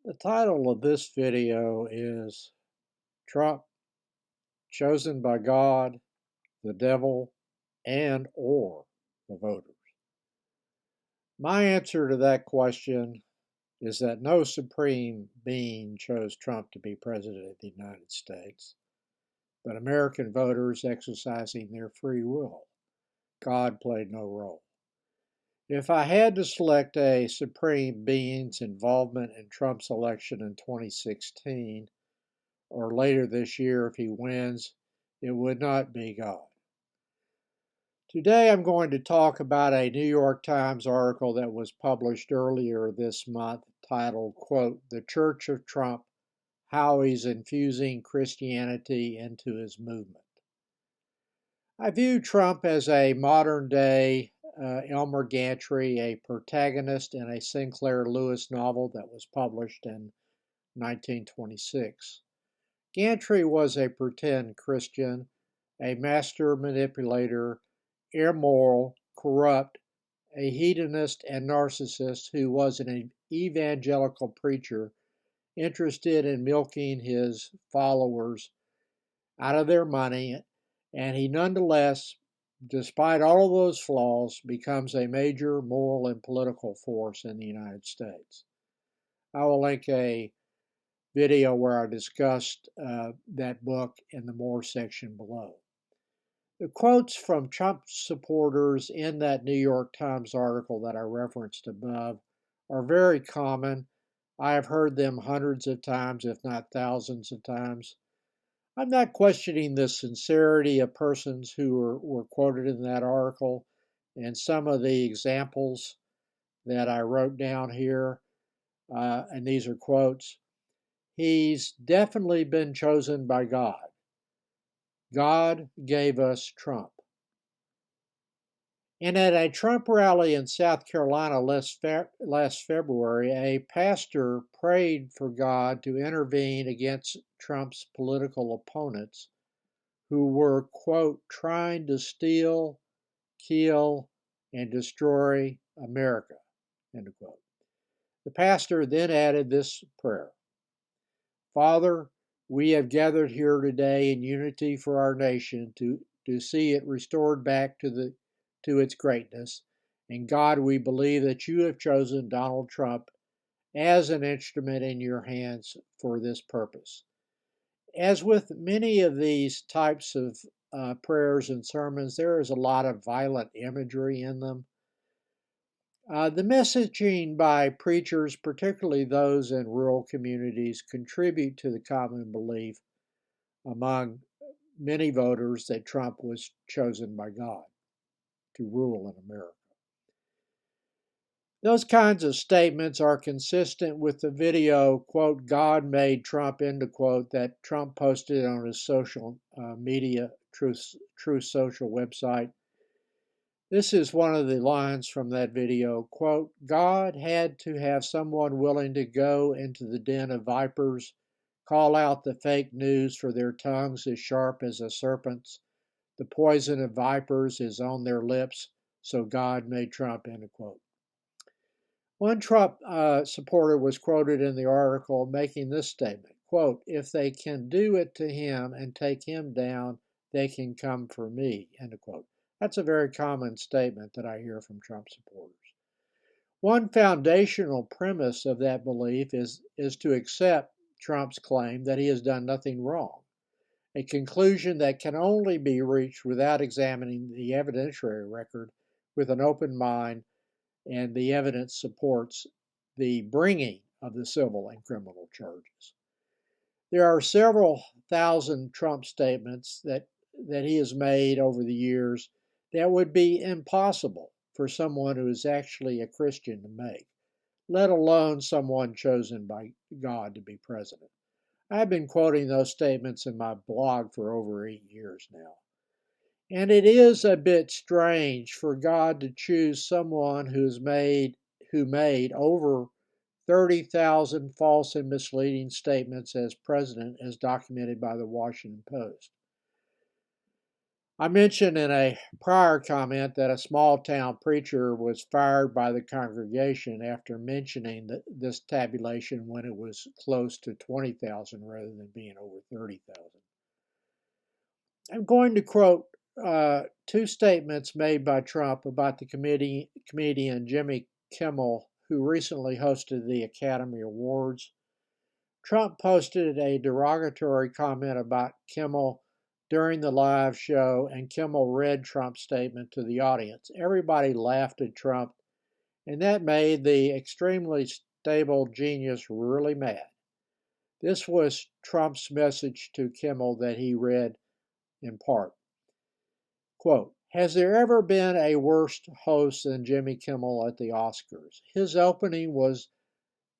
The title of this video is Trump Chosen by God, the Devil, and or the Voters. My answer to that question is that no supreme being chose Trump to be president of the United States, but American voters exercising their free will. God played no role. If I had to select a supreme being's involvement in Trump's election in 2016, or later this year if he wins, it would not be God. Today I'm going to talk about a New York Times article that was published earlier this month titled, quote, "The Church of Trump, How He's Infusing Christianity into His Movement." I view Trump as a modern day Elmer Gantry, a protagonist in a Sinclair Lewis novel that was published in 1926. Gantry was a pretend Christian, a master manipulator, immoral, corrupt, a hedonist and narcissist who was an evangelical preacher interested in milking his followers out of their money, and he nonetheless, despite all of those flaws, becomes a major moral and political force in the United States. I will link a video where I discussed that book in the More section below. The quotes from Trump supporters in that New York Times article that I referenced above are very common. I have heard them hundreds of times, if not thousands of times. I'm not questioning the sincerity of persons who were quoted in that article, and some of the examples that I wrote down here, and these are quotes. He's definitely been chosen by God. God gave us Trump. And at a Trump rally in South Carolina last February, a pastor prayed for God to intervene against Trump's political opponents who were, quote, trying to steal, kill, and destroy America, end quote. The pastor then added this prayer: Father, we have gathered here today in unity for our nation to see it restored back to its greatness. And God, we believe that you have chosen Donald Trump as an instrument in your hands for this purpose. As with many of these types of prayers and sermons, there is a lot of violent imagery in them. The messaging by preachers, particularly those in rural communities, contribute to the common belief among many voters that Trump was chosen by God to rule in America. Those kinds of statements are consistent with the video, quote, God made Trump, end quote, that Trump posted on his social media, Truth Social website. This is one of the lines from that video, quote, God had to have someone willing to go into the den of vipers, call out the fake news for their tongues as sharp as a serpent's. The poison of vipers is on their lips, so God made Trump, end quote. One Trump supporter was quoted in the article making this statement, quote, if they can do it to him and take him down, they can come for me, end quote. That's a very common statement that I hear from Trump supporters. One foundational premise of that belief is to accept Trump's claim that he has done nothing wrong, a conclusion that can only be reached without examining the evidentiary record with an open mind, and the evidence supports the bringing of the civil and criminal charges. There are several thousand Trump statements that he has made over the years that would be impossible for someone who is actually a Christian to make, let alone someone chosen by God to be president. I've been quoting those statements in my blog for over 8 years now. And it is a bit strange for God to choose someone who made over 30,000 false and misleading statements as president, as documented by the Washington Post. I mentioned in a prior comment that a small town preacher was fired by the congregation after mentioning this tabulation when it was close to 20,000 rather than being over 30,000. I'm going to quote two statements made by Trump about the comedian Jimmy Kimmel, who recently hosted the Academy Awards. Trump posted a derogatory comment about Kimmel during the live show, and Kimmel read Trump's statement to the audience. Everybody laughed at Trump, and that made the extremely stable genius really mad. This was Trump's message to Kimmel that he read in part. Quote, "Has there ever been a worse host than Jimmy Kimmel at the Oscars? His opening was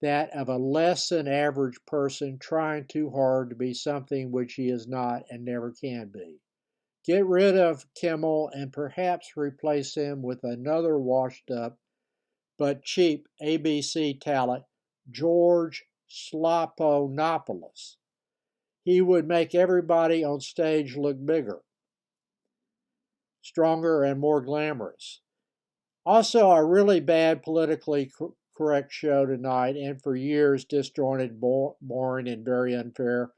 that of a less than average person trying too hard to be something which he is not and never can be. Get rid of Kimmel and perhaps replace him with another washed up but cheap ABC talent, George Sloponopoulos. He would make everybody on stage look bigger, stronger, and more glamorous. Also, a really bad politically correct show tonight, and for years disjointed, boring, and very unfair.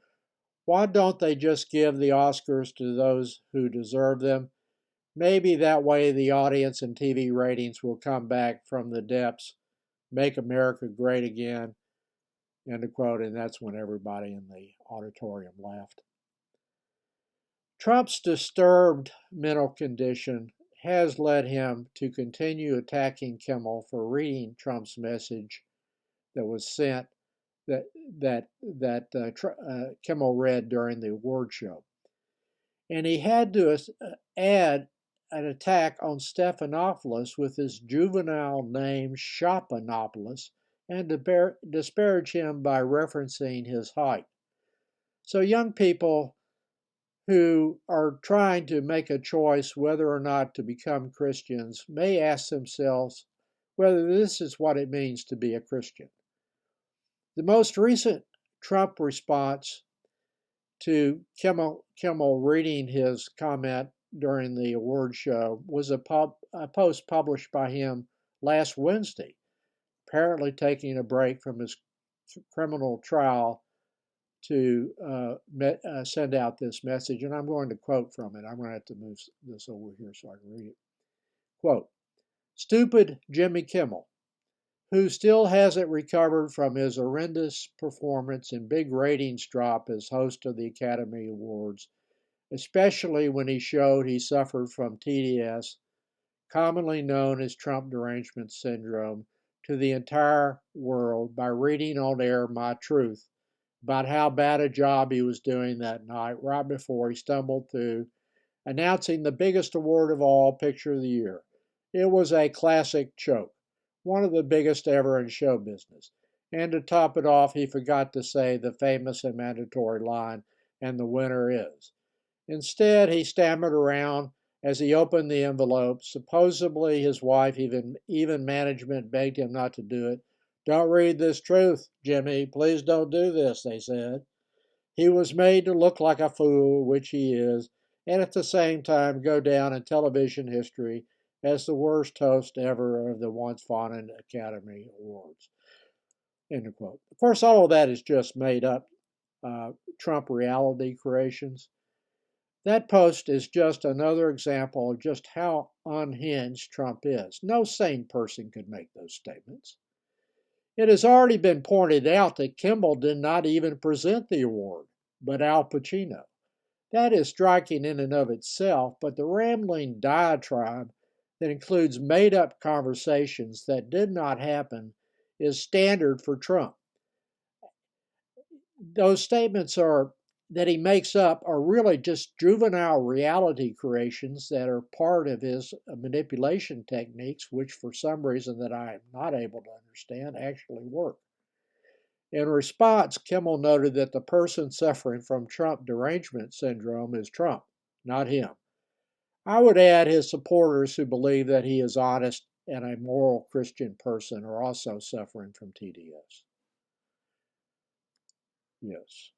Why don't they just give the Oscars to those who deserve them? Maybe that way the audience and TV ratings will come back from the depths. Make America great again." End of quote. And that's when everybody in the auditorium laughed. Trump's disturbed mental condition has led him to continue attacking Kimmel for reading Trump's message that was sent that Kimmel read during the award show. And he had to add an attack on Stephanopoulos with his juvenile name Shapanopoulos and disparage him by referencing his height. So young people who are trying to make a choice whether or not to become Christians may ask themselves whether this is what it means to be a Christian. The most recent Trump response to Kimmel reading his comment during the award show was a post published by him last Wednesday, apparently taking a break from his criminal trial to send out this message, and I'm going to quote from it. I'm going to have to move this over here so I can read it. Quote, "Stupid Jimmy Kimmel, who still hasn't recovered from his horrendous performance and big ratings drop as host of the Academy Awards, especially when he showed he suffered from TDS, commonly known as Trump derangement syndrome, to the entire world by reading on air my truth about how bad a job he was doing that night right before he stumbled through announcing the biggest award of all, Picture of the Year. It was a classic choke, one of the biggest ever in show business. And to top it off, he forgot to say the famous and mandatory line, and the winner is. Instead, he stammered around as he opened the envelope. Supposedly, his wife, even management, begged him not to do it. "Don't read this truth, Jimmy. Please don't do this," they said. He was made to look like a fool, which he is, and at the same time go down in television history as the worst host ever of the once vaunted Academy Awards. End of quote. Of course, all of that is just made up Trump reality creations. That post is just another example of just how unhinged Trump is. No sane person could make those statements. It has already been pointed out that Kimmel did not even present the award, but Al Pacino. That is striking in and of itself, but the rambling diatribe that includes made up conversations that did not happen is standard for Trump. Those statements that he makes up are really just juvenile reality creations that are part of his manipulation techniques, which for some reason that I am not able to understand actually work. In response, Kimmel noted that the person suffering from Trump derangement syndrome is Trump, not him. I would add his supporters who believe that he is honest and a moral Christian person are also suffering from TDS. Yes.